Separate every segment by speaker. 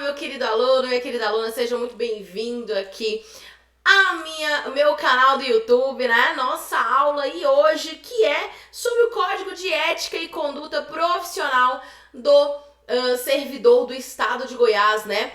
Speaker 1: meu querido aluno, minha querida aluna, seja muito bem-vindo aqui ao meu canal do YouTube, né? Nossa aula e hoje que é sobre o Código de Ética e Conduta Profissional do servidor do Estado de Goiás, né?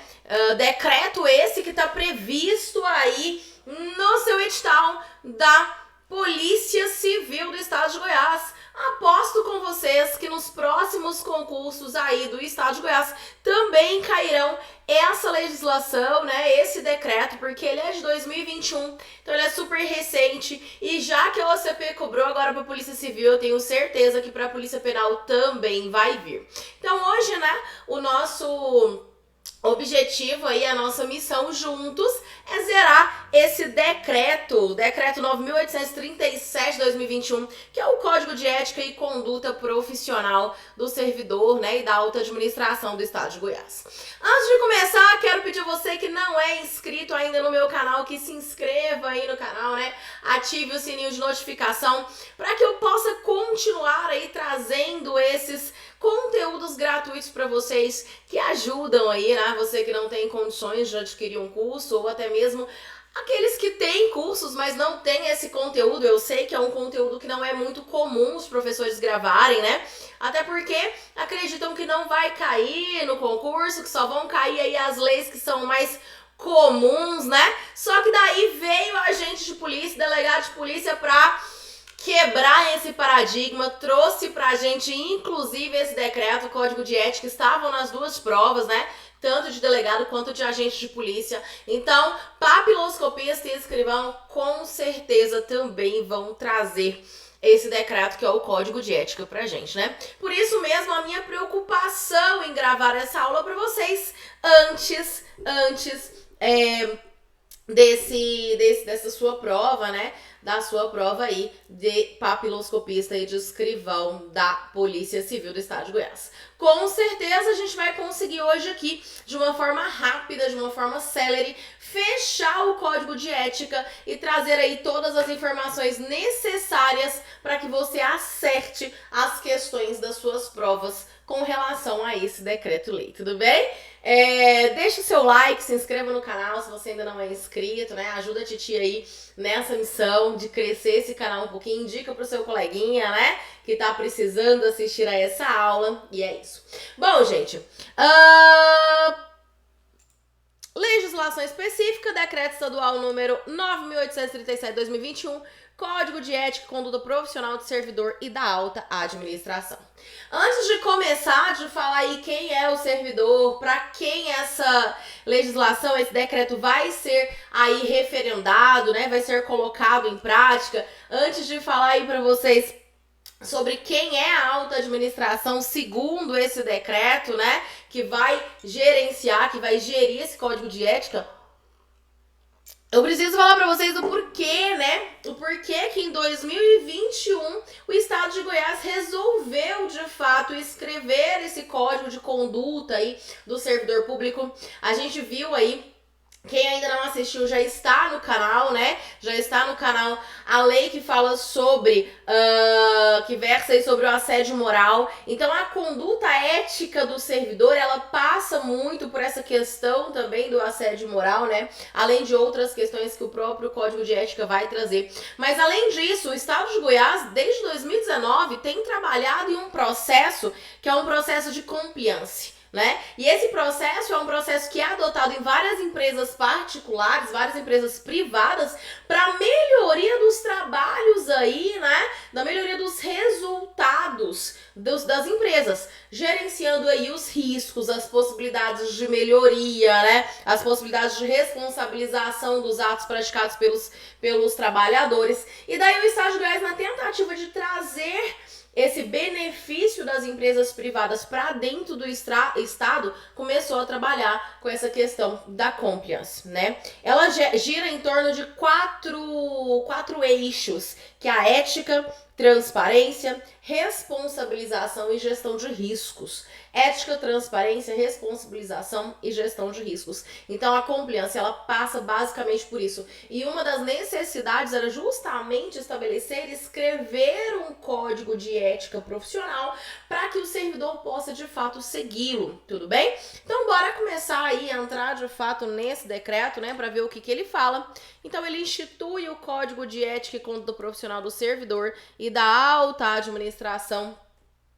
Speaker 1: Decreto esse que está previsto aí no seu edital da Polícia Civil do Estado de Goiás. Aposto com vocês que nos próximos concursos aí do Estado de Goiás também cairão essa legislação, né, esse decreto, porque ele é de 2021, então ele é super recente e já que a OCP cobrou agora para a Polícia Civil, eu tenho certeza que para a Polícia Penal também vai vir. Então hoje, né, o nosso objetivo aí, a nossa missão juntos é zerar esse decreto 9.837 de 2021, que é o Código de Ética e Conduta Profissional do Servidor, né, e da Alta Administração do Estado de Goiás. Antes de começar, quero pedir a você que não é inscrito ainda no meu canal, que se inscreva aí no canal, né, ative o sininho de notificação, para que eu possa continuar aí trazendo esses conteúdos gratuitos para vocês que ajudam aí, né? Você que não tem condições de adquirir um curso ou até mesmo aqueles que têm cursos, mas não têm esse conteúdo. Eu sei que é um conteúdo que não é muito comum os professores gravarem, né? Até porque acreditam que não vai cair no concurso, que só vão cair aí as leis que são mais comuns, né? Só que daí veio agente de polícia, delegado de polícia pra quebrar esse paradigma, trouxe pra gente, inclusive, esse decreto, o Código de Ética, estavam nas duas provas, né? Tanto de delegado quanto de agente de polícia. Então, papiloscopista e escrivão, com certeza, também vão trazer esse decreto, que é o Código de Ética pra gente, né? Por isso mesmo, a minha preocupação em gravar essa aula pra vocês antes dessa sua prova, né? Da sua prova aí de papiloscopista e de escrivão da Polícia Civil do Estado de Goiás. Com certeza a gente vai conseguir hoje aqui, de uma forma rápida, de uma forma célere, fechar o Código de Ética e trazer aí todas as informações necessárias para que você acerte as questões das suas provas com relação a esse decreto-lei, tudo bem? Deixa o seu like, se inscreva no canal se você ainda não é inscrito, né? Ajuda a titia aí nessa missão de crescer esse canal um pouquinho, indica pro seu coleguinha, né? Que tá precisando assistir a essa aula, e é isso. Bom, gente, legislação específica, decreto estadual número 9.837/2021, Código de Ética e Conduta Profissional do Servidor e da Alta Administração. Antes de começar, de falar aí quem é o servidor, para quem essa legislação, esse decreto vai ser aí referendado, né? Vai ser colocado em prática. Antes de falar aí para vocês sobre quem é a alta administração segundo esse decreto, né? Que vai gerenciar, que vai gerir esse código de ética. Eu preciso falar para vocês do porquê, né? O porquê que em 2021 o Estado de Goiás resolveu, de fato, escrever esse código de conduta aí do servidor público. A gente viu aí, quem ainda não assistiu já está no canal, né? Já está no canal a lei que fala sobre, que versa aí sobre o assédio moral. Então a conduta ética do servidor, ela passa muito por essa questão também do assédio moral, né? Além de outras questões que o próprio Código de Ética vai trazer. Mas além disso, o Estado de Goiás, desde 2019, tem trabalhado em um processo que é um processo de compliance, né? E esse processo é um processo que é adotado em várias empresas particulares, várias empresas privadas, para melhoria dos trabalhos aí, né? Da melhoria dos resultados das empresas, gerenciando aí os riscos, as possibilidades de melhoria, né? As possibilidades de responsabilização dos atos praticados pelos trabalhadores. E daí o Estado de Goiás, na tentativa de trazer esse benefício das empresas privadas para dentro do Estado, começou a trabalhar com essa questão da compliance, né? Ela gira em torno de quatro eixos, que é a ética, transparência, responsabilização e gestão de riscos. Ética, transparência, responsabilização e gestão de riscos. Então a compliance, ela passa basicamente por isso. E uma das necessidades era justamente estabelecer e escrever um código de ética profissional para que o servidor possa de fato segui-lo, tudo bem? Então bora começar aí a entrar de fato nesse decreto, né, para ver o que ele fala. Então ele institui o código de ética e conduta profissional do servidor e da alta administração,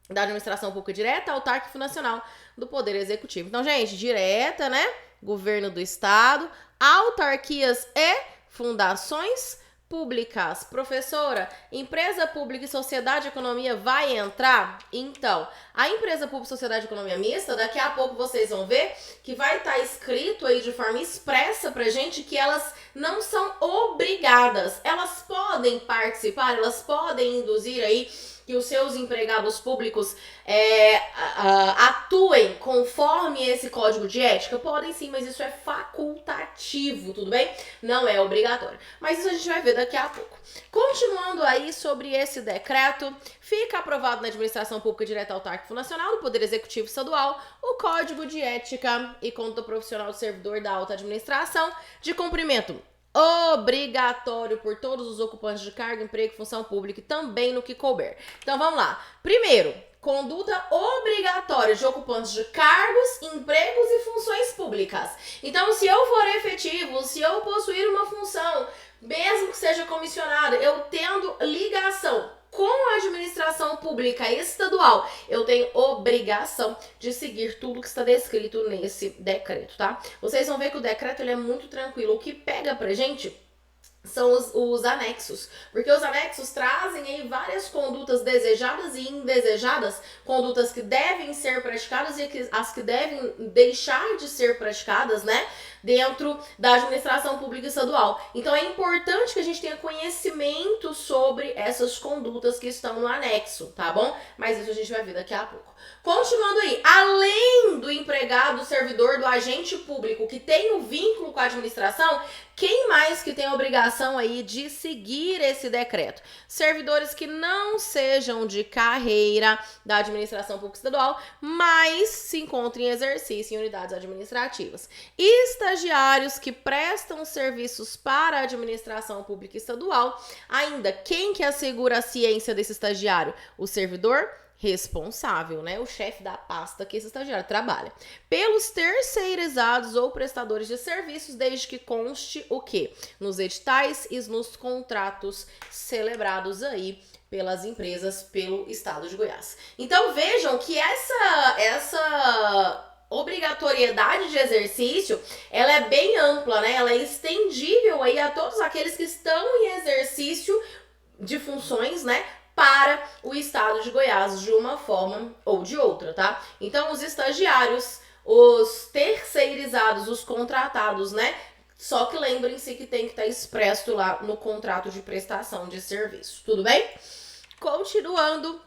Speaker 1: da administração pública direta, autárquica e nacional do Poder Executivo. Então, gente, direta, né? Governo do Estado, autarquias e fundações públicas. Professora, empresa pública e sociedade de economia vai entrar? Então, a empresa pública e sociedade de economia mista, daqui a pouco vocês vão ver que vai estar escrito aí de forma expressa pra gente que elas não são obrigadas. Elas podem participar, elas podem induzir aí que os seus empregados públicos atuem conforme esse código de ética? Podem sim, mas isso é facultativo, tudo bem? Não é obrigatório. Mas isso a gente vai ver daqui a pouco. Continuando aí sobre esse decreto, fica aprovado na Administração Pública Direta Autárquica Nacional do Poder Executivo Estadual o Código de Ética e Conduta Profissional do Servidor da Alta Administração de cumprimento obrigatório por todos os ocupantes de cargo, emprego, função pública e também no que couber. Então vamos lá. Primeiro, conduta obrigatória de ocupantes de cargos, empregos e funções públicas. Então, se eu for efetivo, se eu possuir uma função, mesmo que seja comissionado, eu tendo ligação com a administração pública estadual, eu tenho obrigação de seguir tudo que está descrito nesse decreto, tá? Vocês vão ver que o decreto ele é muito tranquilo. O que pega pra gente são os anexos, porque os anexos trazem aí várias condutas desejadas e indesejadas, condutas que devem ser praticadas e as que devem deixar de ser praticadas, né, dentro da administração pública estadual. Então é importante que a gente tenha conhecimento sobre essas condutas que estão no anexo, tá bom? Mas isso a gente vai ver daqui a pouco. Continuando aí, além do empregado, do servidor, do agente público que tem o vínculo com a administração, quem mais que tem a obrigação aí de seguir esse decreto? Servidores que não sejam de carreira da administração pública estadual, mas se encontrem em exercício em unidades administrativas. Estagiários que prestam serviços para a administração pública estadual. Ainda, quem que assegura a ciência desse estagiário? O servidor responsável, né? O chefe da pasta que esse estagiário trabalha. Pelos terceirizados ou prestadores de serviços, desde que conste o quê? Nos editais e nos contratos celebrados aí pelas empresas pelo estado de Goiás. Então vejam que essa obrigatoriedade de exercício, ela é bem ampla, né? Ela é estendível aí a todos aqueles que estão em exercício de funções, né, para o estado de Goiás de uma forma ou de outra, tá? Então, os estagiários, os terceirizados, os contratados, né? Só que lembrem-se que tem que estar expresso lá no contrato de prestação de serviço, tudo bem? Continuando,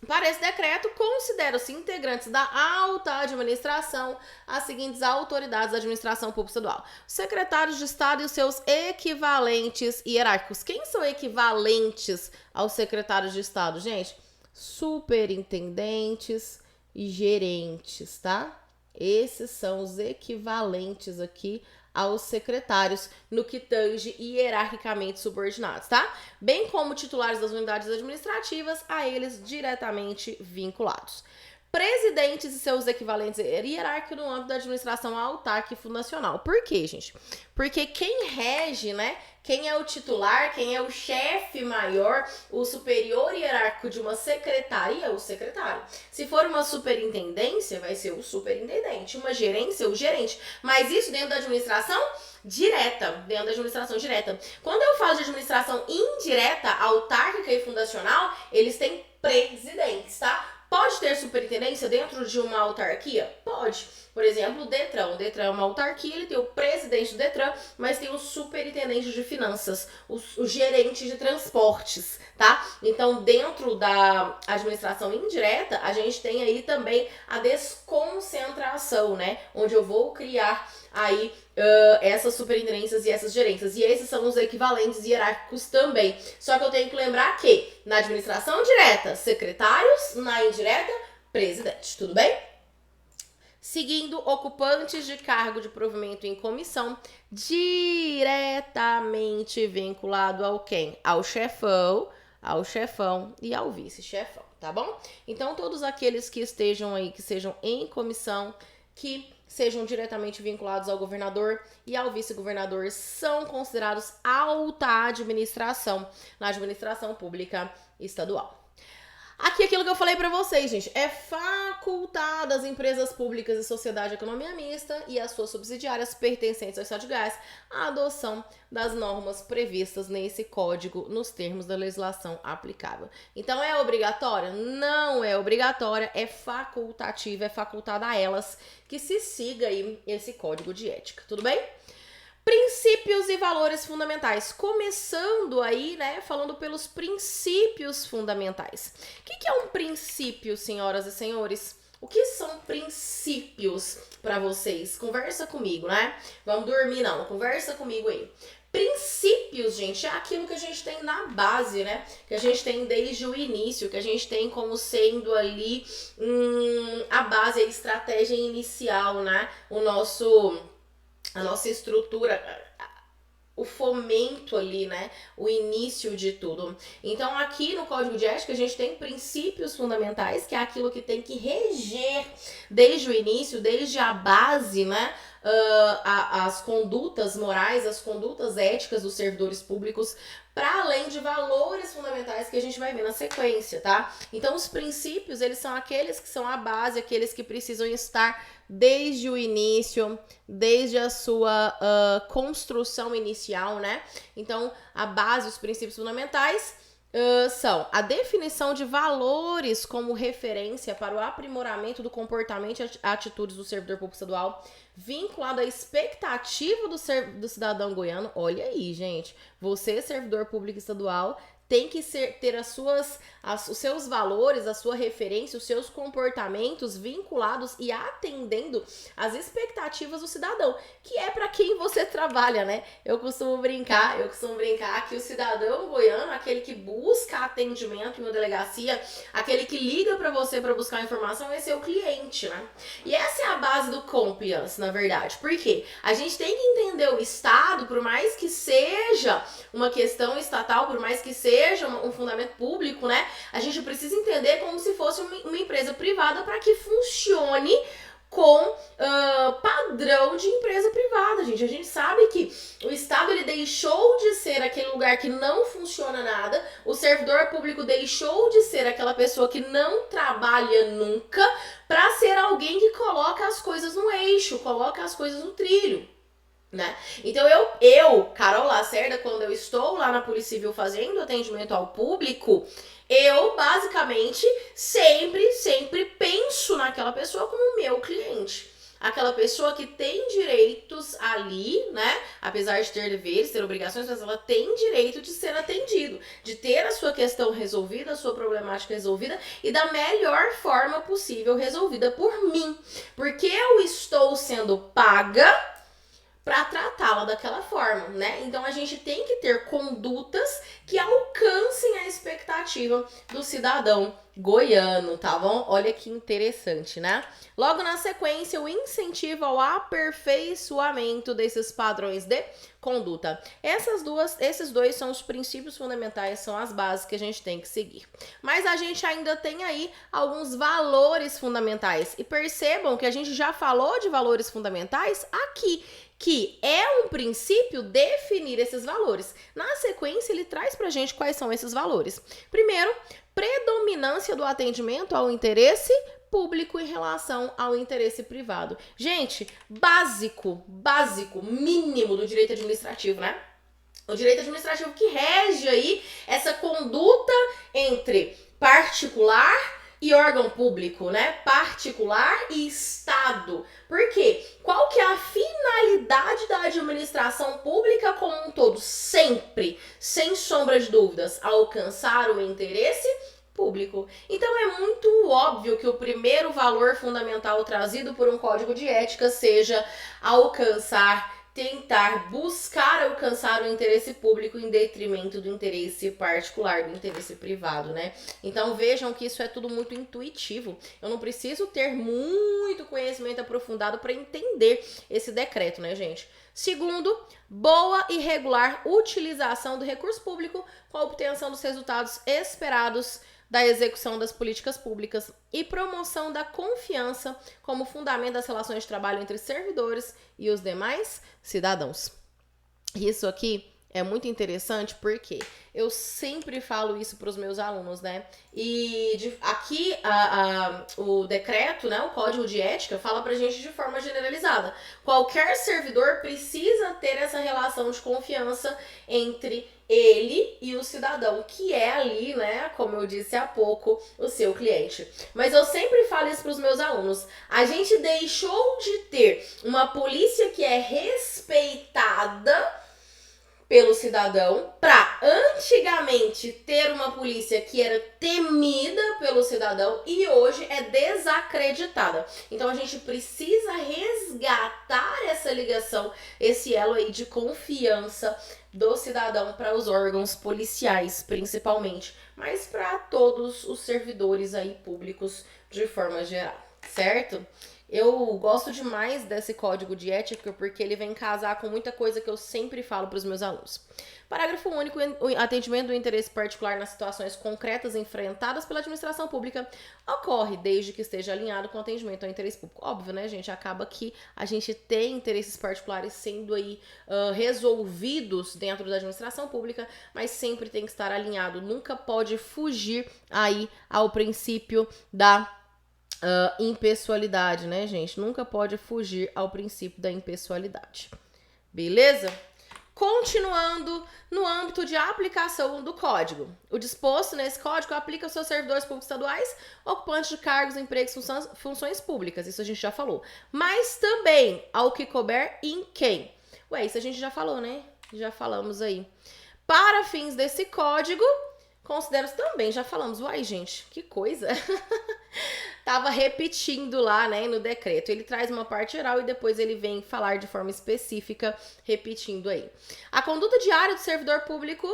Speaker 1: para esse decreto, consideram-se integrantes da alta administração as seguintes autoridades da administração pública estadual: secretários de Estado e os seus equivalentes hierárquicos. Quem são equivalentes aos secretários de Estado, gente? Superintendentes e gerentes, tá? Esses são os equivalentes aqui aos secretários no que tange hierarquicamente subordinados, tá? Bem como titulares das unidades administrativas a eles diretamente vinculados. Presidentes e seus equivalentes hierárquicos no âmbito da administração autárquica e fundacional. Por quê, gente? Porque quem rege, né? Quem é o titular, quem é o chefe maior, o superior hierárquico de uma secretaria é o secretário. Se for uma superintendência, vai ser o superintendente. Uma gerência, o gerente. Mas isso dentro da administração direta, dentro da administração direta. Quando eu falo de administração indireta, autárquica e fundacional, eles têm presidentes, tá? Pode ter superintendência dentro de uma autarquia? Pode. Por exemplo, o Detran. O Detran é uma autarquia, ele tem o presidente do Detran, mas tem o superintendente de finanças, o gerente de transportes, tá? Então, dentro da administração indireta, a gente tem aí também a desconcentração, né? Onde eu vou criar aí essas superintendências e essas gerências. E esses são os equivalentes hierárquicos também. Só que eu tenho que lembrar que na administração direta, secretários, na indireta, presidente. Tudo bem? Seguindo, ocupantes de cargo de provimento em comissão, diretamente vinculado ao quem? Ao chefão e ao vice-chefão, tá bom? Então, todos aqueles que estejam aí, que sejam em comissão, que sejam diretamente vinculados ao governador e ao vice-governador, são considerados alta administração na administração pública estadual. Aqui aquilo que eu falei pra vocês, gente, é facultado às empresas públicas e sociedade de economia mista e às suas subsidiárias pertencentes ao Estado de Goiás a adoção das normas previstas nesse código nos termos da legislação aplicável. Então é obrigatória? Não é obrigatória, é facultativa, é facultada a elas que se siga aí esse código de ética, tudo bem? Princípios e valores fundamentais. Começando aí, né, falando pelos princípios fundamentais. O que é um princípio, senhoras e senhores? O que são princípios para vocês? Conversa comigo, né? Vamos dormir não, conversa comigo aí. Princípios, gente, é aquilo que a gente tem na base, né? Que a gente tem desde o início, que a gente tem como sendo ali a base, a estratégia inicial, né? A nossa estrutura, o fomento ali, né? O início de tudo. Então, aqui no Código de Ética, a gente tem princípios fundamentais, que é aquilo que tem que reger desde o início, desde a base, né? As condutas morais, as condutas éticas dos servidores públicos, para além de valores fundamentais que a gente vai ver na sequência, tá? Então, os princípios, eles são aqueles que são a base, aqueles que precisam estar desde o início, desde a sua construção inicial, né? Então, a base, os princípios fundamentais são a definição de valores como referência para o aprimoramento do comportamento e atitudes do servidor público estadual, vinculado à expectativa do cidadão goiano. Olha aí, gente, você, servidor público estadual, tem que ter os seus valores, a sua referência, os seus comportamentos vinculados e atendendo às expectativas do cidadão, que é para quem você trabalha, né? Eu costumo brincar que o cidadão goiano, aquele que busca atendimento em uma delegacia, aquele que liga para você para buscar informação, esse é o cliente, né? E essa é a base do compliance, na verdade. Por quê? A gente tem que entender o Estado, por mais que seja uma questão estatal, por mais que seja um fundamento público, né? A gente precisa entender como se fosse uma empresa privada para que funcione com padrão de empresa privada, gente. A gente sabe que o Estado, ele deixou de ser aquele lugar que não funciona nada, o servidor público deixou de ser aquela pessoa que não trabalha nunca para ser alguém que coloca as coisas no eixo, coloca as coisas no trilho, né? Então eu, Carol Lacerda, quando eu estou lá na Polícia Civil fazendo atendimento ao público, eu basicamente sempre penso naquela pessoa como meu cliente. Aquela pessoa que tem direitos ali, né? Apesar de ter deveres, ter obrigações, mas ela tem direito de ser atendido, de ter a sua questão resolvida, a sua problemática resolvida e da melhor forma possível resolvida por mim. Porque eu estou sendo paga para tratá-la daquela forma, né? Então a gente tem que ter condutas que alcancem a expectativa do cidadão goiano, tá bom? Olha que interessante, né? Logo na sequência, o incentivo ao aperfeiçoamento desses padrões de conduta. Esses dois são os princípios fundamentais, são as bases que a gente tem que seguir. Mas a gente ainda tem aí alguns valores fundamentais. E percebam que a gente já falou de valores fundamentais aqui, que é um princípio definir esses valores. Na sequência, ele traz pra gente quais são esses valores. Primeiro, predominância do atendimento ao interesse público em relação ao interesse privado. Gente, básico, mínimo do direito administrativo, né? O direito administrativo que rege aí essa conduta entre particular e órgão público, né? Particular e Estado. Por quê? Qual que é a finalidade da administração pública como um todo? Sempre, sem sombra de dúvidas, alcançar o interesse público. Então é muito óbvio que o primeiro valor fundamental trazido por um código de ética seja alcançar tentar buscar alcançar o interesse público em detrimento do interesse particular, do interesse privado, né? Então vejam que isso é tudo muito intuitivo. Eu não preciso ter muito conhecimento aprofundado para entender esse decreto, né, gente? Segundo, boa e regular utilização do recurso público com a obtenção dos resultados esperados da execução das políticas públicas e promoção da confiança como fundamento das relações de trabalho entre servidores e os demais cidadãos. Isso aqui é muito interessante porque eu sempre falo isso para os meus alunos, né? E aqui o decreto, né, o código de ética, fala pra gente de forma generalizada. Qualquer servidor precisa ter essa relação de confiança entre ele e o cidadão, que é ali, né, como eu disse há pouco, o seu cliente. Mas eu sempre falo isso para os meus alunos. A gente deixou de ter uma polícia que é respeitada pelo cidadão, para antigamente ter uma polícia que era temida pelo cidadão e hoje é desacreditada. Então a gente precisa resgatar essa ligação, esse elo aí de confiança do cidadão para os órgãos policiais, principalmente, mas para todos os servidores aí públicos de forma geral, certo? Eu gosto demais desse código de ética porque ele vem casar com muita coisa que eu sempre falo para os meus alunos. Parágrafo único, o atendimento do interesse particular nas situações concretas enfrentadas pela administração pública ocorre desde que esteja alinhado com o atendimento ao interesse público. Óbvio, né, gente? Acaba que a gente tem interesses particulares sendo aí resolvidos dentro da administração pública, mas sempre tem que estar alinhado. Nunca pode fugir aí ao princípio da impessoalidade, né, gente? Nunca pode fugir ao princípio da impessoalidade. Beleza? Continuando no âmbito de aplicação do código. O disposto nesse código aplica aos seus servidores públicos estaduais, ocupantes de cargos, empregos, funções públicas. Isso a gente já falou. Mas também ao que couber em quem? Ué, isso a gente já falou, né? Já falamos aí. Para fins desse código, considera-se também, já falamos. Uai, gente, que coisa! Tava repetindo lá, né, no decreto. Ele traz uma parte geral e depois ele vem falar de forma específica, repetindo aí. A conduta diária do servidor público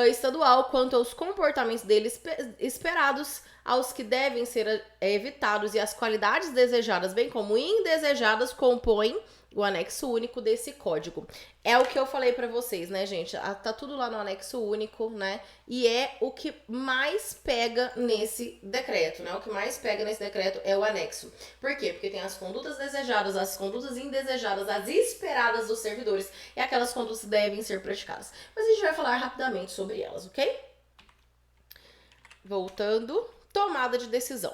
Speaker 1: estadual quanto aos comportamentos dele esperados, aos que devem ser evitados e as qualidades desejadas, bem como indesejadas, compõem o anexo único desse código. É o que eu falei pra vocês, né, gente? Tá tudo lá no anexo único, né? E é o que mais pega nesse decreto, né? O que mais pega nesse decreto é o anexo. Por quê? Porque tem as condutas desejadas, as condutas indesejadas, as esperadas dos servidores e aquelas condutas que devem ser praticadas. Mas a gente vai falar rapidamente sobre elas, ok? Voltando, tomada de decisão.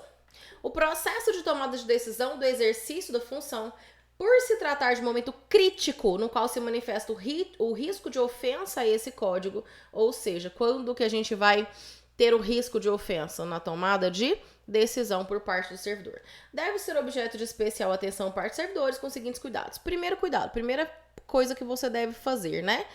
Speaker 1: O processo de tomada de decisão do exercício da função, por se tratar de momento crítico no qual se manifesta o risco de ofensa a esse código, ou seja, quando que a gente vai ter o risco de ofensa na tomada de decisão por parte do servidor. Deve ser objeto de especial atenção por parte dos servidores com os seguintes cuidados. Primeiro cuidado, primeira coisa que você deve fazer, né?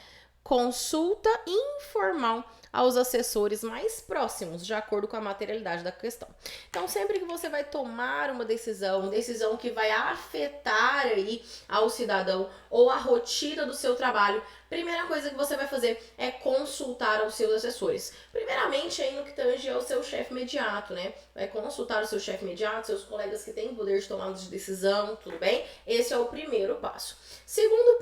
Speaker 1: Consulta informal aos assessores mais próximos, de acordo com a materialidade da questão. Então, sempre que você vai tomar uma decisão que vai afetar aí ao cidadão ou a rotina do seu trabalho, primeira coisa que você vai fazer é consultar os seus assessores. Primeiramente, aí no que tange ao seu chefe imediato, né? Vai consultar o seu chefe imediato, seus colegas que têm poder de tomada de decisão, tudo bem? Esse é o primeiro passo. Segundo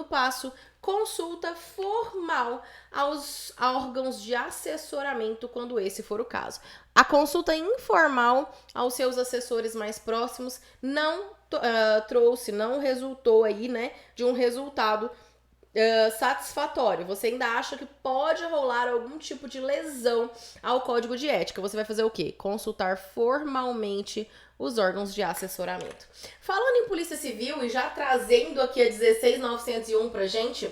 Speaker 1: passo, consulta formal aos órgãos de assessoramento, quando esse for o caso. A consulta informal aos seus assessores mais próximos não resultou aí, né, de um resultado satisfatório. Você ainda acha que pode rolar algum tipo de lesão ao código de ética. Você vai fazer o quê? Consultar formalmente os órgãos de assessoramento. Falando em Polícia Civil e já trazendo aqui a 16.901 pra gente,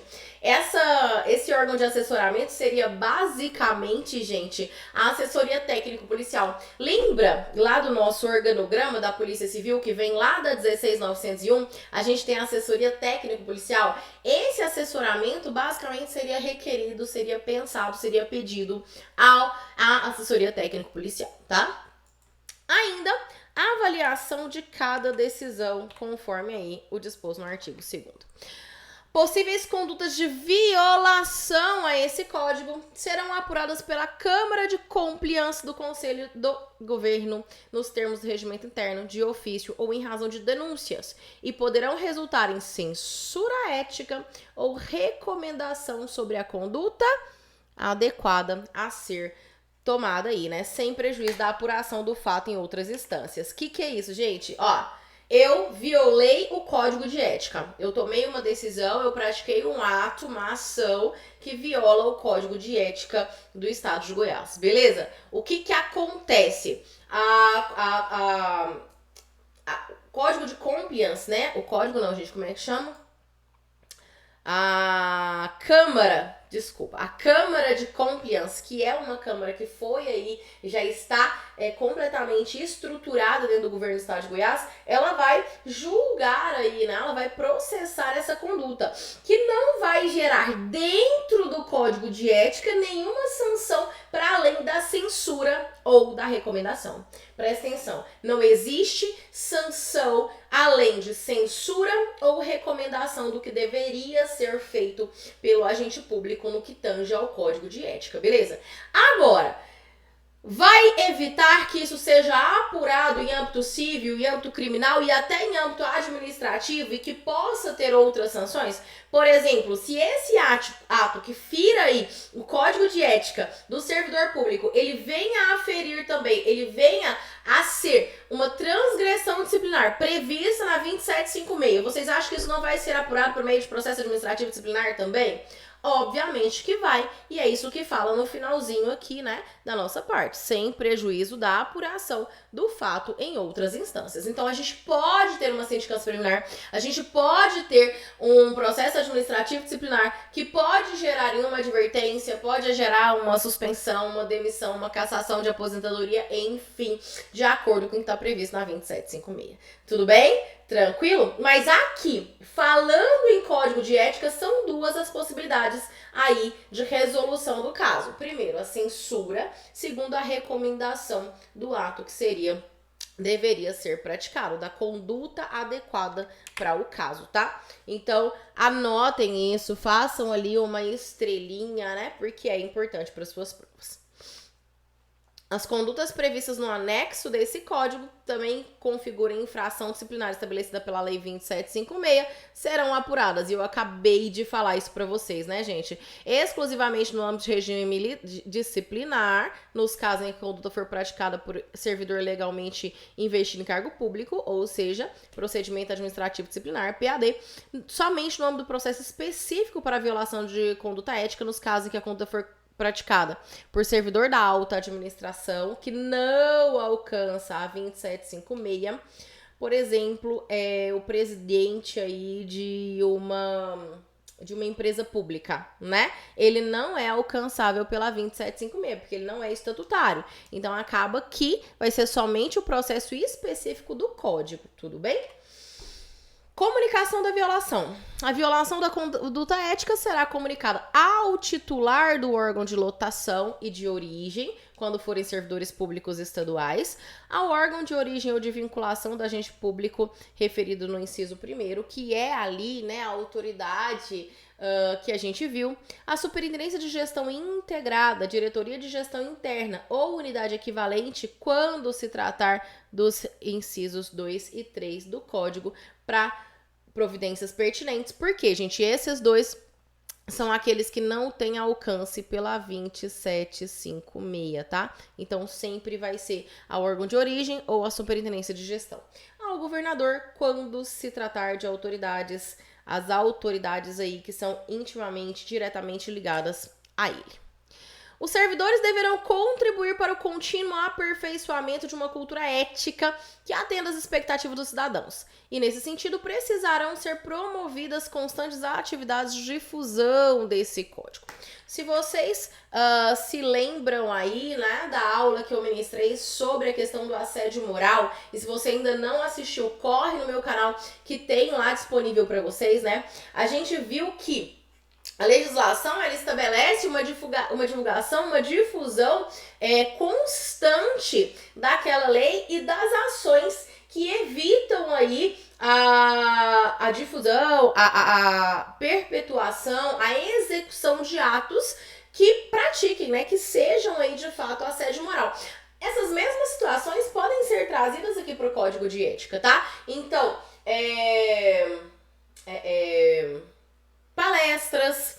Speaker 1: esse órgão de assessoramento seria basicamente, gente, a assessoria técnico-policial. Lembra lá do nosso organograma da Polícia Civil, que vem lá da 16.901, a gente tem a assessoria técnico-policial? Esse assessoramento basicamente seria requerido, seria pensado, seria pedido à assessoria técnico-policial, tá? Ainda avaliação de cada decisão, conforme aí o disposto no artigo 2º. Possíveis condutas de violação a esse código serão apuradas pela Câmara de Compliance do Conselho do Governo nos termos do regimento interno, de ofício ou em razão de denúncias e poderão resultar em censura ética ou recomendação sobre a conduta adequada a ser tomada aí, né? Sem prejuízo da apuração do fato em outras instâncias. Que é isso, gente? Ó, eu violei o código de ética. Eu tomei uma decisão, eu pratiquei um ato, uma ação que viola o código de ética do estado de Goiás, beleza? O que acontece? Código de compliance, né? O código não, gente, como é que chama? A Câmara de Compliance, que é uma Câmara que foi aí, já está completamente estruturada dentro do governo do estado de Goiás, ela vai julgar aí, né? Ela vai processar essa conduta, que não vai gerar dentro do código de ética nenhuma sanção para além da censura ou da recomendação. Presta atenção, não existe sanção além de censura ou recomendação do que deveria ser feito pelo agente público no que tange ao código de ética, beleza? Agora, vai evitar que isso seja apurado em âmbito civil, em âmbito criminal e até em âmbito administrativo e que possa ter outras sanções? Por exemplo, se esse ato que fira aí o código de ética do servidor público, ele venha a ferir também, ele venha a ser uma transgressão disciplinar prevista na 2756, vocês acham que isso não vai ser apurado por meio de processo administrativo disciplinar também? Obviamente que vai, e é isso que fala no finalzinho aqui, né, da nossa parte, sem prejuízo da apuração do fato em outras instâncias. Então, a gente pode ter uma sindicância preliminar, a gente pode ter um processo administrativo disciplinar que pode gerar em uma advertência, pode gerar uma suspensão, uma demissão, uma cassação de aposentadoria, enfim, de acordo com o que está previsto na 2756. Tudo bem? Tranquilo? Mas aqui, falando em código de ética, são duas as possibilidades aí de resolução do caso. Primeiro, a censura. Segundo, a recomendação do ato que deveria ser praticado, da conduta adequada para o caso, tá? Então, anotem isso, façam ali uma estrelinha, né? Porque é importante para as suas provas. As condutas previstas no anexo desse código também configuram infração disciplinar estabelecida pela Lei 2756, serão apuradas. E eu acabei de falar isso para vocês, né, gente? Exclusivamente no âmbito de regime disciplinar, nos casos em que a conduta for praticada por servidor legalmente investido em cargo público, ou seja, procedimento administrativo disciplinar, PAD, somente no âmbito do processo específico para a violação de conduta ética, nos casos em que a conduta for praticada por servidor da alta administração que não alcança a 2756, por exemplo, o presidente aí de uma empresa pública, né? Ele não é alcançável pela 2756, porque ele não é estatutário. Então, acaba que vai ser somente o processo específico do código, tudo bem? Comunicação da violação. A violação da conduta ética será comunicada ao titular do órgão de lotação e de origem, quando forem servidores públicos estaduais, ao órgão de origem ou de vinculação do agente público referido no inciso 1º, que é ali, né, a autoridade que a gente viu, a Superintendência de Gestão Integrada, Diretoria de Gestão Interna ou unidade equivalente, quando se tratar dos incisos 2 e 3 do Código, para providências pertinentes. Porque, gente, esses dois são aqueles que não têm alcance pela 2756, tá? Então, sempre vai ser ao órgão de origem ou a Superintendência de Gestão. Ao governador, quando se tratar de autoridades, as autoridades aí que são intimamente, diretamente ligadas a ele. Os servidores deverão contribuir para o contínuo aperfeiçoamento de uma cultura ética que atenda às expectativas dos cidadãos. E, nesse sentido, precisarão ser promovidas constantes atividades de difusão desse código. Se vocês se lembram aí, né, da aula que eu ministrei sobre a questão do assédio moral, e se você ainda não assistiu, corre no meu canal que tem lá disponível para vocês, né? A gente viu que A legislação, ela estabelece uma divulgação, uma difusão constante daquela lei e das ações que evitam aí a difusão, a perpetuação, a execução de atos que pratiquem, né, que sejam aí de fato assédio moral. Essas mesmas situações podem ser trazidas aqui para o Código de Ética, tá? Então, palestras,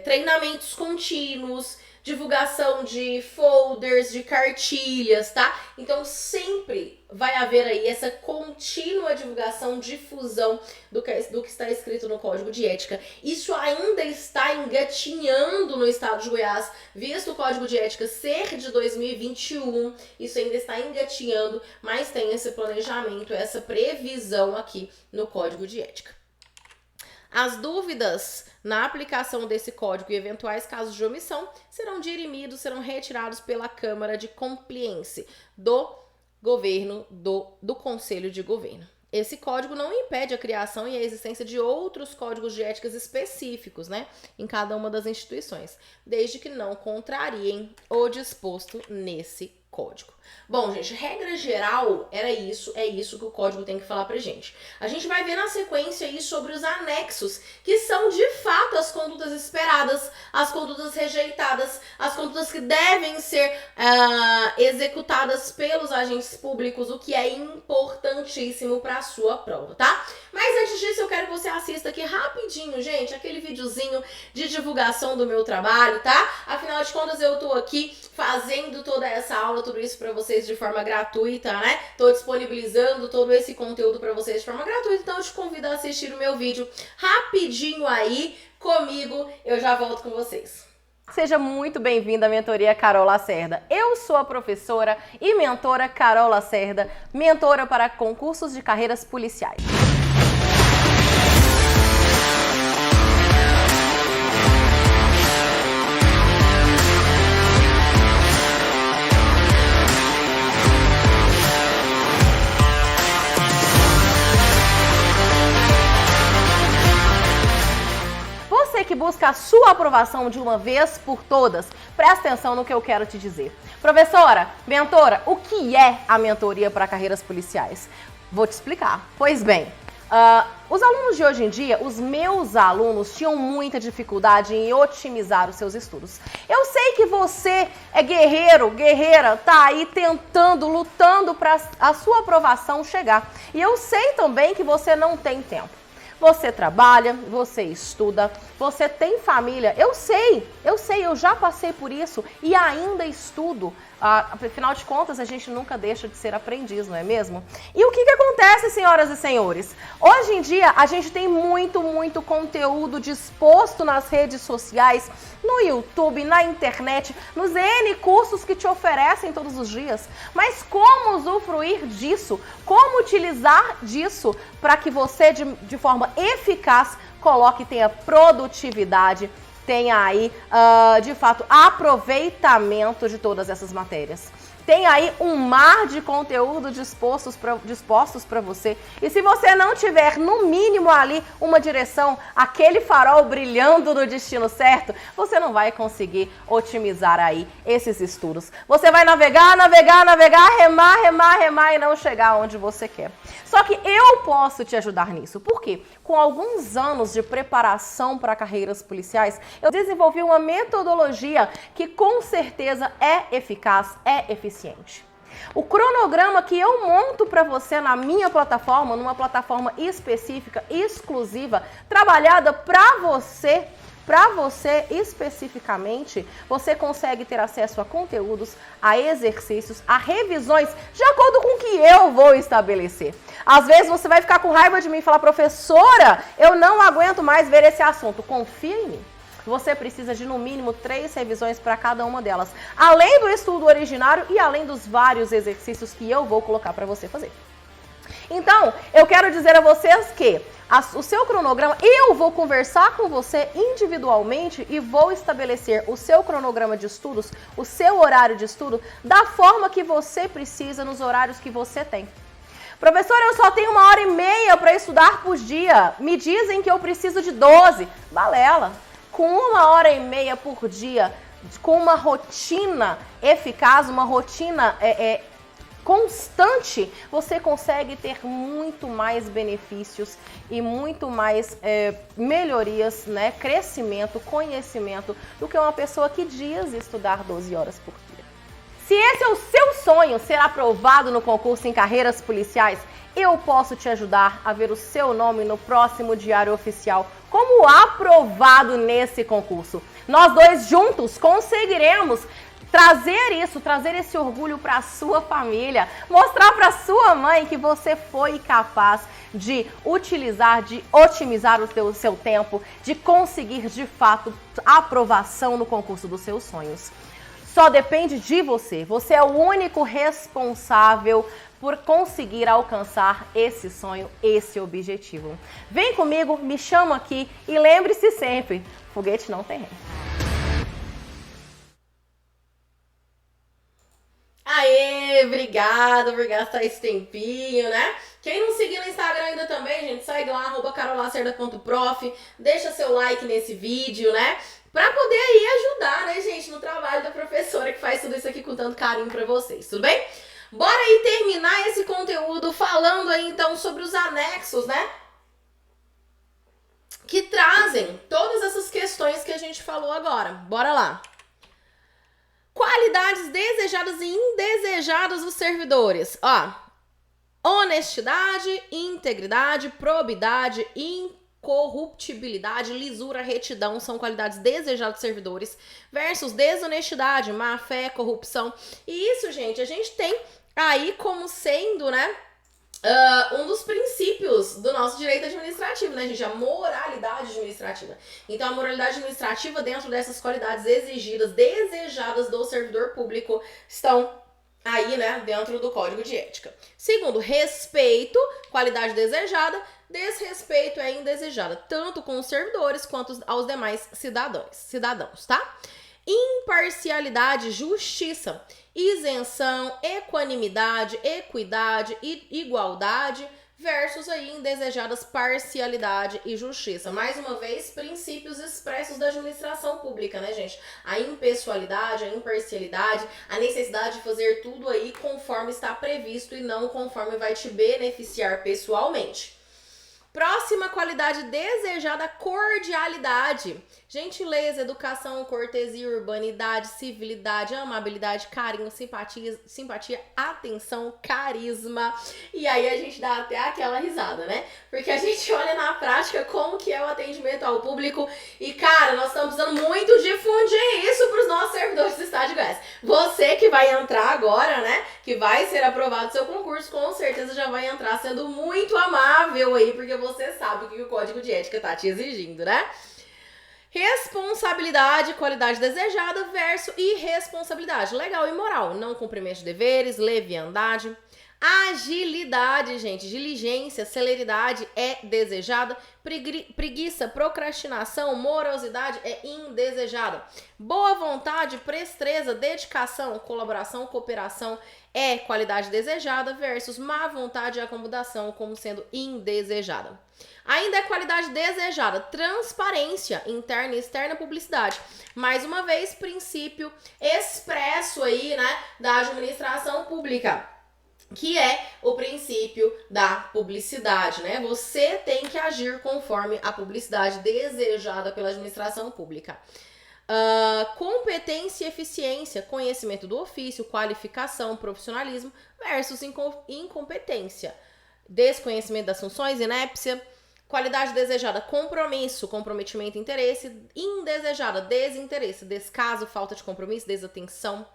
Speaker 1: treinamentos contínuos, divulgação de folders, de cartilhas, tá? Então sempre vai haver aí essa contínua divulgação, difusão do que está escrito no Código de Ética. Isso ainda está engatinhando no estado de Goiás, visto o Código de Ética ser de 2021, isso ainda está engatinhando, mas tem esse planejamento, essa previsão aqui no Código de Ética. As dúvidas na aplicação desse código e eventuais casos de omissão serão dirimidos, serão retirados pela Câmara de Compliance do governo, do Conselho de Governo. Esse código não impede a criação e a existência de outros códigos de éticas específicos, né, em cada uma das instituições, desde que não contrariem o disposto nesse código. Bom, gente, regra geral é isso que o código tem que falar pra gente. A gente vai ver na sequência aí sobre os anexos, que são de fato as condutas esperadas, as condutas rejeitadas, as condutas que devem ser executadas pelos agentes públicos, o que é importantíssimo para a sua prova, tá? Mas antes disso, eu quero que você assista aqui rapidinho, gente, aquele videozinho de divulgação do meu trabalho, tá? Afinal de contas, eu tô aqui fazendo toda essa aula, tudo isso para vocês de forma gratuita, né? Tô disponibilizando todo esse conteúdo para vocês de forma gratuita, então eu te convido a assistir o meu vídeo rapidinho aí comigo, eu já volto com vocês. Seja muito bem-vinda à Mentoria Carol Lacerda. Eu sou a professora e mentora Carol Lacerda, mentora para concursos de carreiras policiais. Você que busca a sua aprovação de uma vez por todas, presta atenção no que eu quero te dizer. Professora, mentora, o que é a mentoria para carreiras policiais? Vou te explicar. Pois bem, os alunos de hoje em dia, os meus alunos, tinham muita dificuldade em otimizar os seus estudos. Eu sei que você é guerreiro, guerreira, tá aí tentando, lutando para a sua aprovação chegar. E eu sei também que você não tem tempo. Você trabalha, você estuda, você tem família. Eu sei, eu já passei por isso e ainda estudo. Afinal de contas, a gente nunca deixa de ser aprendiz, não é mesmo? E o que acontece, senhoras e senhores? Hoje em dia, a gente tem muito conteúdo disposto nas redes sociais, no YouTube, na internet, nos N cursos que te oferecem todos os dias. Mas como usufruir disso? Como utilizar disso para que você, de forma eficaz, coloque e tenha produtividade, tenha aí, de fato, aproveitamento de todas essas matérias. Tem aí um mar de conteúdo dispostos para você. E se você não tiver, no mínimo, ali uma direção, aquele farol brilhando no destino certo, você não vai conseguir otimizar aí esses estudos. Você vai navegar, remar e não chegar onde você quer. Só que eu posso te ajudar nisso. Por quê? Com alguns anos de preparação para carreiras policiais, eu desenvolvi uma metodologia que com certeza é eficaz, é eficiente. O cronograma que eu monto para você na minha plataforma, numa plataforma específica, exclusiva, trabalhada para você especificamente, você consegue ter acesso a conteúdos, a exercícios, a revisões, de acordo com o que eu vou estabelecer. Às vezes você vai ficar com raiva de mim e falar, professora, eu não aguento mais ver esse assunto. Confia em mim. Você precisa de, no mínimo, 3 revisões para cada uma delas, além do estudo originário e além dos vários exercícios que eu vou colocar para você fazer. Então, eu quero dizer a vocês que o seu cronograma, eu vou conversar com você individualmente e vou estabelecer o seu cronograma de estudos, o seu horário de estudo, da forma que você precisa, nos horários que você tem. Professora, eu só tenho 1h30 para estudar por dia. Me dizem que eu preciso de 12. Balela. com 1h30 por dia, com uma rotina eficaz, uma rotina constante, você consegue ter muito mais benefícios e muito mais melhorias, né? Crescimento, conhecimento, do que uma pessoa que diz estudar 12 horas por dia. Se esse é o seu sonho, ser aprovado no concurso em carreiras policiais, eu posso te ajudar a ver o seu nome no próximo Diário Oficial como aprovado nesse concurso. Nós dois juntos conseguiremos trazer esse orgulho para a sua família, mostrar para sua mãe que você foi capaz de utilizar, de otimizar o seu tempo, de conseguir de fato a aprovação no concurso dos seus sonhos. Só depende de você. Você é o único responsável por conseguir alcançar esse sonho, esse objetivo. Vem comigo, me chama aqui e lembre-se sempre, foguete não tem ré. Aê, obrigada por gastar esse tempinho, né? Quem não seguir no Instagram ainda também, gente, segue lá, @carolacerda.prof, deixa seu like nesse vídeo, né? Pra poder aí ajudar, né, gente, no trabalho da professora que faz tudo isso aqui com tanto carinho pra vocês, tudo bem? Bora aí terminar esse conteúdo falando aí, então, sobre os anexos, né? Que trazem todas essas questões que a gente falou agora. Bora lá. Qualidades desejadas e indesejadas dos servidores. Ó, honestidade, integridade, probidade, incorruptibilidade, lisura, retidão são qualidades desejadas dos servidores versus desonestidade, má fé, corrupção. E isso, gente, a gente tem aí como sendo, né, um dos princípios do nosso direito administrativo, né, gente? A moralidade administrativa. Então, a moralidade administrativa, dentro dessas qualidades exigidas, desejadas do servidor público, estão aí, né, dentro do Código de Ética. Segundo, respeito, qualidade desejada. Desrespeito é indesejada, tanto com os servidores quanto aos demais cidadãos, tá? Imparcialidade, justiça, isenção, equanimidade, equidade e igualdade versus aí indesejadas parcialidade e justiça. Mais uma vez, princípios expressos da administração pública, né, gente? A impessoalidade, a imparcialidade, a necessidade de fazer tudo aí conforme está previsto e não conforme vai te beneficiar pessoalmente. Próxima qualidade desejada, cordialidade. Gentileza, educação, cortesia, urbanidade, civilidade, amabilidade, carinho, simpatia, atenção, carisma. E aí a gente dá até aquela risada, né? Porque a gente olha na prática como que é o atendimento ao público e, cara, nós estamos precisando muito difundir isso para os nossos servidores do Estado de Goiás. Você que vai entrar agora, né? Que vai ser aprovado o seu concurso, com certeza já vai entrar sendo muito amável aí, porque você sabe o que o Código de Ética tá te exigindo, né? Responsabilidade, qualidade desejada versus irresponsabilidade. Legal e moral. Não cumprimento de deveres, leviandade. Agilidade, gente. Diligência, celeridade é desejada. Preguiça, procrastinação, morosidade é indesejada. Boa vontade, presteza, dedicação, colaboração, cooperação é qualidade desejada versus má vontade e acomodação como sendo indesejada. Ainda é qualidade desejada, transparência, interna e externa, publicidade. Mais uma vez, princípio expresso aí, né, da administração pública, que é o princípio da publicidade, né? Você tem que agir conforme a publicidade desejada pela administração pública. Competência e eficiência, conhecimento do ofício, qualificação, profissionalismo versus incompetência. Desconhecimento das funções, inépcia. Qualidade desejada, compromisso, comprometimento, interesse. Indesejada, desinteresse, descaso, falta de compromisso, desatenção.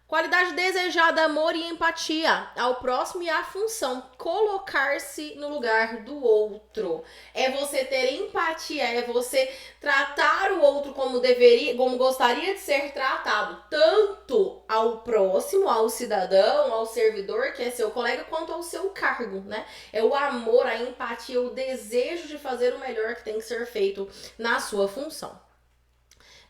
Speaker 1: Qualidade desejada, amor e empatia ao próximo e à função. Colocar-se no lugar do outro. É você ter empatia, é você tratar o outro como deveria, como gostaria de ser tratado, tanto ao próximo, ao cidadão, ao servidor, que é seu colega, quanto ao seu cargo, né? É o amor, a empatia, o desejo de fazer o melhor que tem que ser feito na sua função.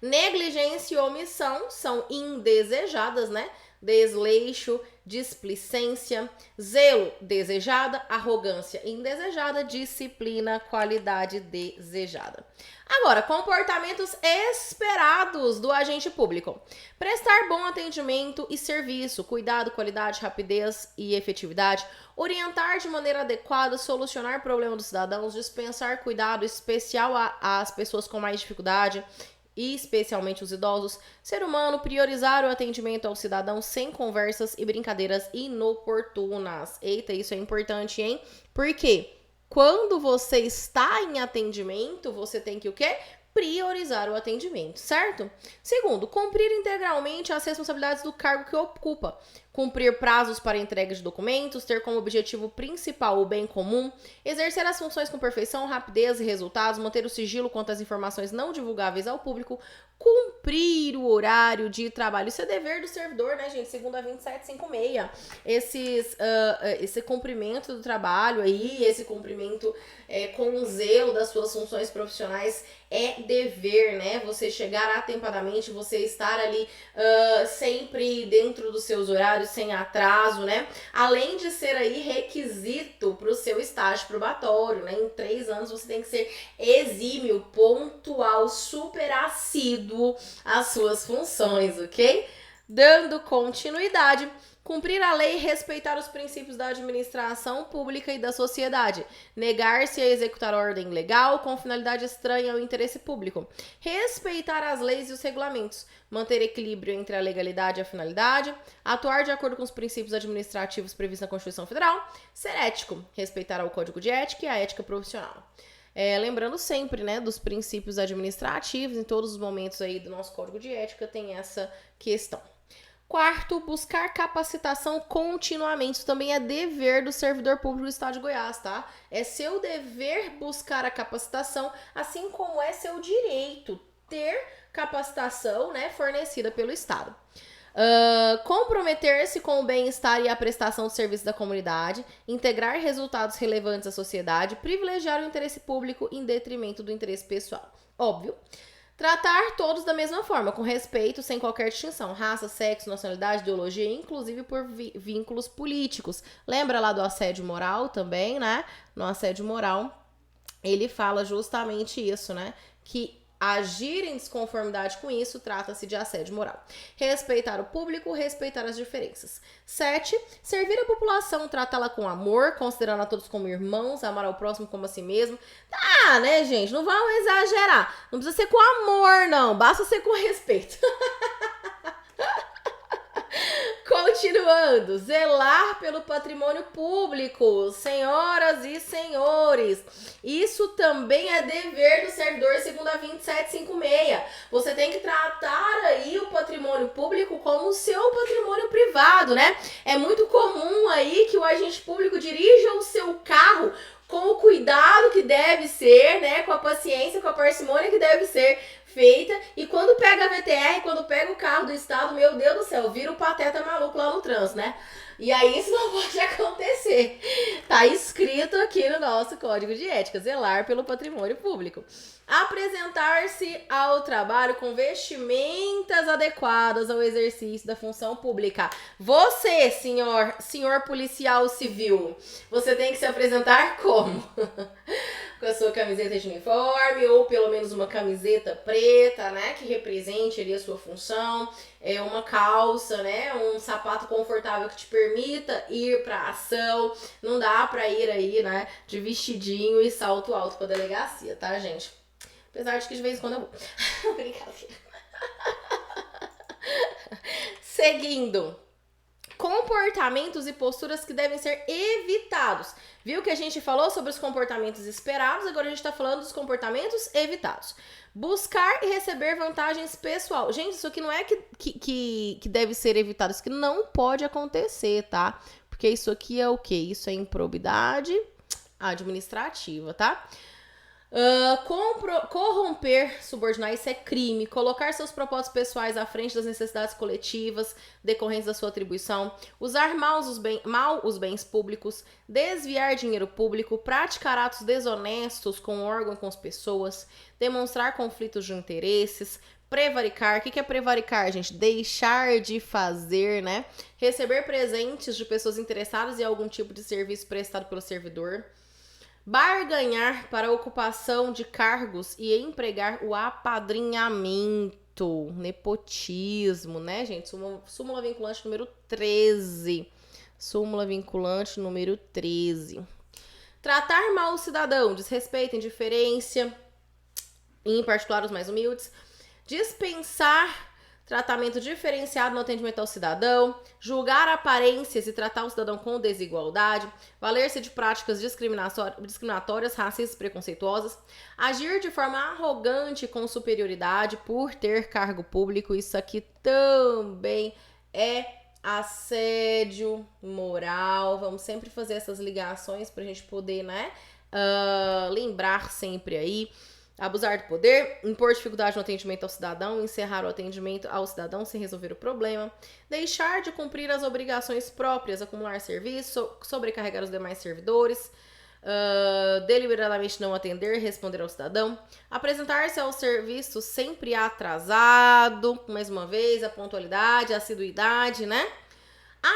Speaker 1: Negligência e omissão são indesejadas, né? desleixo, displicência, zelo, desejada, arrogância, indesejada, disciplina, qualidade desejada. Agora, comportamentos esperados do agente público. Prestar bom atendimento e serviço, cuidado, qualidade, rapidez e efetividade, orientar de maneira adequada, solucionar problemas dos cidadãos, dispensar cuidado especial às pessoas com mais dificuldade, e especialmente os idosos, ser humano, priorizar o atendimento ao cidadão sem conversas e brincadeiras inoportunas. Eita, isso é importante, hein? Por quê? Quando você está em atendimento, você tem que o quê? Priorizar o atendimento, certo? Segundo, cumprir integralmente as responsabilidades do cargo que ocupa. Cumprir prazos para entrega de documentos, ter como objetivo principal o bem comum, exercer as funções com perfeição, rapidez e resultados, manter o sigilo quanto às informações não divulgáveis ao público, cumprir o horário de trabalho. Isso é dever do servidor, né, gente? Segundo a 2756. Esse cumprimento do trabalho aí, esse cumprimento com zelo das suas funções profissionais é dever, né? Você chegar atempadamente, você estar ali sempre dentro dos seus horários, sem atraso, né? Além de ser aí requisito para o seu estágio probatório, né? Em 3 anos você tem que ser exímio, pontual, super assíduo às suas funções, ok? Dando continuidade, cumprir a lei e respeitar os princípios da administração pública e da sociedade. Negar-se a executar ordem legal com finalidade estranha ao interesse público. Respeitar as leis e os regulamentos. Manter equilíbrio entre a legalidade e a finalidade. Atuar de acordo com os princípios administrativos previstos na Constituição Federal. Ser ético. Respeitar o Código de Ética e a ética profissional. Lembrando sempre, né, dos princípios administrativos, em todos os momentos aí do nosso Código de Ética tem essa questão. Quarto, buscar capacitação continuamente. Isso também é dever do servidor público do Estado de Goiás, tá? É seu dever buscar a capacitação, assim como é seu direito ter capacitação, né, fornecida pelo Estado. Comprometer-se com o bem-estar e a prestação de serviço da comunidade, integrar resultados relevantes à sociedade, privilegiar o interesse público em detrimento do interesse pessoal. Óbvio. Tratar todos da mesma forma, com respeito, sem qualquer distinção, raça, sexo, nacionalidade, ideologia, inclusive por vínculos políticos. Lembra lá do assédio moral também, né? No assédio moral, ele fala justamente isso, né? Que agir em desconformidade com isso trata-se de assédio moral. Respeitar o público, respeitar as diferenças. 7. Servir a população, tratá-la com amor, considerando a todos como irmãos, amar ao próximo como a si mesmo. Tá, né, gente? Não vamos exagerar. Não precisa ser com amor, não. Basta ser com respeito. Continuando, zelar pelo patrimônio público, senhoras e senhores, isso também é dever do servidor segundo a 2756. Você tem que tratar aí o patrimônio público como o seu patrimônio privado, né? É muito comum aí que o agente público dirija o seu carro com o cuidado que deve ser, né? Com a paciência, com a parcimônia que deve ser feita, e quando pega a VTR, quando pega o carro do Estado, meu Deus do céu, vira o pateta maluco lá no trânsito, né? E aí isso não pode acontecer. Tá escrito aqui no nosso Código de Ética, zelar pelo patrimônio público. Apresentar-se ao trabalho com vestimentas adequadas ao exercício da função pública. Você, senhor policial civil, você tem que se apresentar como? Com a sua camiseta de uniforme, ou pelo menos uma camiseta preta, né, que represente ali a sua função, uma calça, né, um sapato confortável que te permita ir pra ação. Não dá pra ir aí, né, de vestidinho e salto alto pra delegacia, tá, gente? Apesar de que de vez em quando eu vou. Brincadeira. Seguindo. Comportamentos e posturas que devem ser evitados. Viu que a gente falou sobre os comportamentos esperados, agora a gente tá falando dos comportamentos evitados. Buscar e receber vantagens pessoal. Gente, isso aqui não é que deve ser evitado, isso aqui não pode acontecer, tá? Porque isso aqui é o quê? Isso é improbidade administrativa, tá? Corromper, subordinar, isso é crime. Colocar seus propósitos pessoais à frente das necessidades coletivas decorrentes da sua atribuição. Usar mal os bens públicos. Desviar dinheiro público. Praticar atos desonestos com o órgão e com as pessoas. Demonstrar conflitos de interesses. prevaricar. O que é prevaricar, gente? Deixar de fazer, né? Receber presentes de pessoas interessadas em algum tipo de serviço prestado pelo servidor. Barganhar para a ocupação de cargos e empregar o apadrinhamento, nepotismo, né, gente? Súmula vinculante número 13. Súmula vinculante número 13. Tratar mal o cidadão, desrespeito, indiferença, em particular os mais humildes. Dispensar tratamento diferenciado no atendimento ao cidadão, julgar aparências e tratar o cidadão com desigualdade, valer-se de práticas discriminatórias, racistas e preconceituosas, agir de forma arrogante com superioridade por ter cargo público. Isso aqui também é assédio moral. Vamos sempre fazer essas ligações pra gente poder, né, lembrar sempre aí. Abusar do poder, impor dificuldade no atendimento ao cidadão, encerrar o atendimento ao cidadão sem resolver o problema, deixar de cumprir as obrigações próprias, acumular serviço, sobrecarregar os demais servidores, deliberadamente não atender, responder ao cidadão, apresentar-se ao serviço sempre atrasado, mais uma vez, a pontualidade, a assiduidade, né?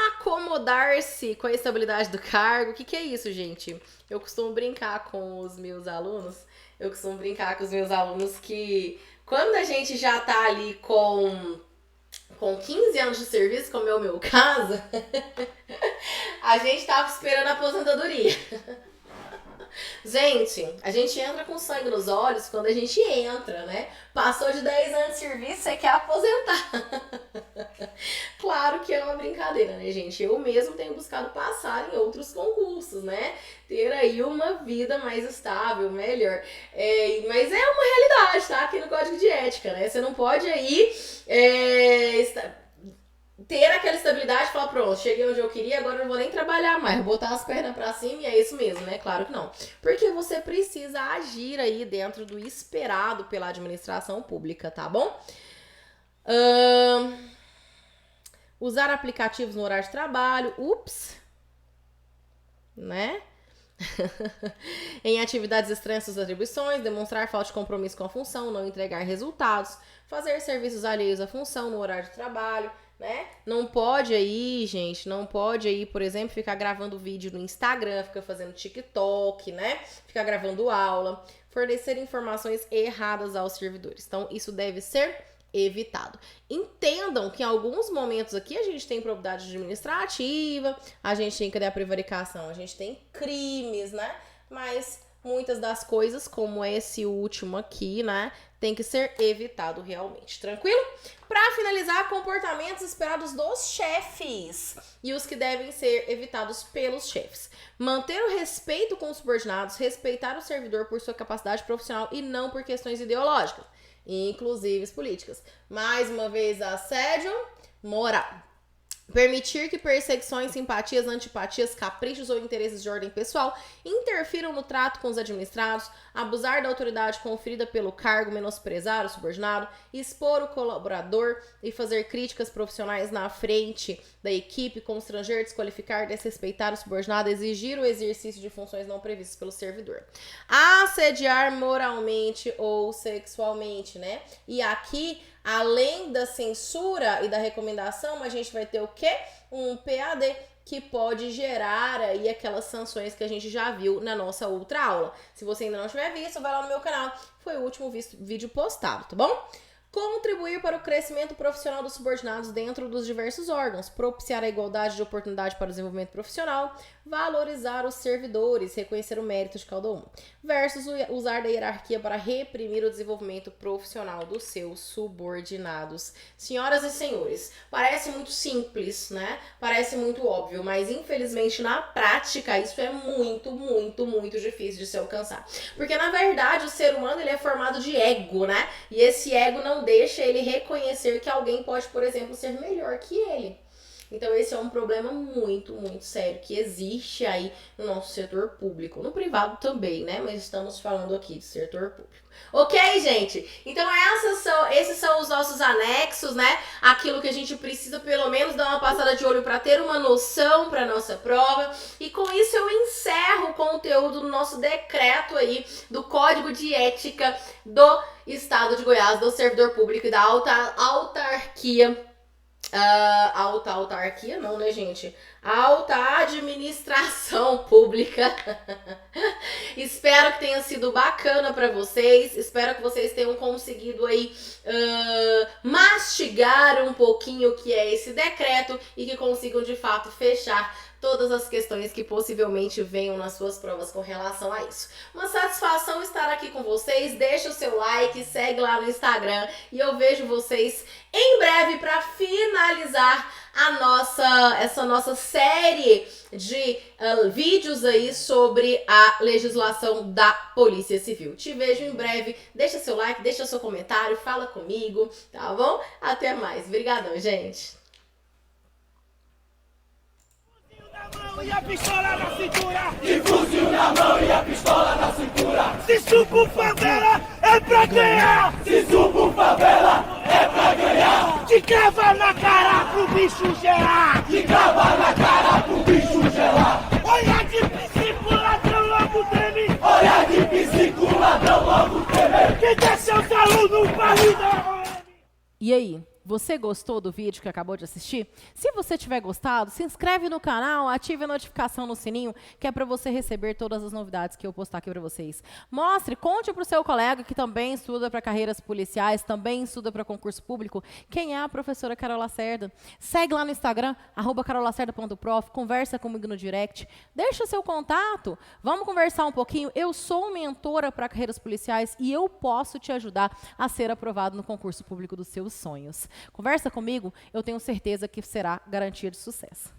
Speaker 1: Acomodar-se com a estabilidade do cargo. O que é isso, gente? Eu costumo brincar com os meus alunos que quando a gente já tá ali com 15 anos de serviço, como é o meu caso, a gente tava esperando a aposentadoria. Gente, a gente entra com sangue nos olhos quando a gente entra, né? Passou de 10 anos de serviço, você quer aposentar. Claro que é uma brincadeira, né, gente? Eu mesmo tenho buscado passar em outros concursos, né? Ter aí uma vida mais estável, melhor. Mas é uma realidade, tá? Aqui no Código de Ética, né? Você não pode aí ter aquela estabilidade e falar, pronto, cheguei onde eu queria, agora eu não vou nem trabalhar mais, vou botar as pernas pra cima e é isso mesmo, né? Claro que não. Porque você precisa agir aí dentro do esperado pela administração pública, tá bom? Usar aplicativos no horário de trabalho, né? Em atividades estranhas às atribuições, demonstrar falta de compromisso com a função, não entregar resultados, fazer serviços alheios à função no horário de trabalho, né? Não pode aí, gente, por exemplo, ficar gravando vídeo no Instagram, ficar fazendo TikTok, né? Ficar gravando aula, fornecer informações erradas aos servidores. Então, isso deve ser evitado. Entendam que em alguns momentos aqui a gente tem improbidade administrativa, a gente tem, cadê a prevaricação? A gente tem crimes, né? Mas muitas das coisas, como esse último aqui, né, tem que ser evitado realmente. Tranquilo? Para finalizar, comportamentos esperados dos chefes e os que devem ser evitados pelos chefes. Manter o respeito com os subordinados, respeitar o servidor por sua capacidade profissional e não por questões ideológicas, inclusive políticas. Mais uma vez, assédio moral. Permitir que perseguições, simpatias, antipatias, caprichos ou interesses de ordem pessoal interfiram no trato com os administrados, abusar da autoridade conferida pelo cargo, menosprezar o subordinado, expor o colaborador e fazer críticas profissionais na frente da equipe, constranger, desqualificar, desrespeitar o subordinado, exigir o exercício de funções não previstas pelo servidor. Assediar moralmente ou sexualmente, né? E aqui, além da censura e da recomendação, a gente vai ter o quê? Um PAD, que pode gerar aí aquelas sanções que a gente já viu na nossa outra aula. Se você ainda não tiver visto, vai lá no meu canal, foi o último vídeo postado, tá bom? Contribuir para o crescimento profissional dos subordinados dentro dos diversos órgãos, propiciar a igualdade de oportunidade para o desenvolvimento profissional, valorizar os servidores, reconhecer o mérito de cada um, versus usar da hierarquia para reprimir o desenvolvimento profissional dos seus subordinados. Senhoras e senhores, parece muito simples, né? Parece muito óbvio, mas infelizmente na prática isso é muito, muito, muito difícil de se alcançar. Porque na verdade o ser humano ele é formado de ego, né? E esse ego não deixa ele reconhecer que alguém pode, por exemplo, ser melhor que ele. Então esse é um problema muito, muito sério que existe aí no nosso setor público, no privado também, né? Mas estamos falando aqui de setor público. Ok, gente? Então esses são os nossos anexos, né? Aquilo que a gente precisa pelo menos dar uma passada de olho para ter uma noção para nossa prova. E com isso eu encerro o conteúdo do nosso decreto aí do Código de Ética do Estado de Goiás, do servidor público e da autarquia. Alta autarquia não, né, gente? Alta administração pública. Espero que tenha sido bacana para vocês. Espero que vocês tenham conseguido aí mastigar um pouquinho o que é esse decreto e que consigam de fato fechar todas as questões que possivelmente venham nas suas provas com relação a isso. Uma satisfação estar aqui com vocês. Deixa o seu like, segue lá no Instagram e eu vejo vocês em breve para finalizar essa nossa série de vídeos aí sobre a legislação da Polícia Civil. Te vejo em breve. Deixa seu like, deixa seu comentário, fala comigo, tá bom? Até mais. Obrigadão, gente.
Speaker 2: E a pistola na cintura,
Speaker 3: De fuzil na mão e a pistola na cintura.
Speaker 2: se subo favela é pra ganhar,
Speaker 3: Se subo favela, é pra ganhar.
Speaker 2: de crava na cara pro bicho gerar.
Speaker 3: De crava na cara pro bicho gelar.
Speaker 2: Olha de princípio, ladrão logo treme,
Speaker 3: Olha de psico, ladrão logo tremer.
Speaker 2: que desce os alunos pra lidar.
Speaker 4: E aí, você gostou do vídeo que acabou de assistir? Se você tiver gostado, se inscreve no canal, ative a notificação no sininho, que é para você receber todas as novidades que eu postar aqui para vocês. Mostre, conte para o seu colega que também estuda para carreiras policiais, também estuda para concurso público, quem é a professora Carol Lacerda. Segue lá no Instagram, @carolacerda.prof, conversa comigo no direct, deixa seu contato, vamos conversar um pouquinho. Eu sou mentora para carreiras policiais e eu posso te ajudar a ser aprovado no concurso público dos seus sonhos. Conversa comigo, eu tenho certeza que será garantia de sucesso.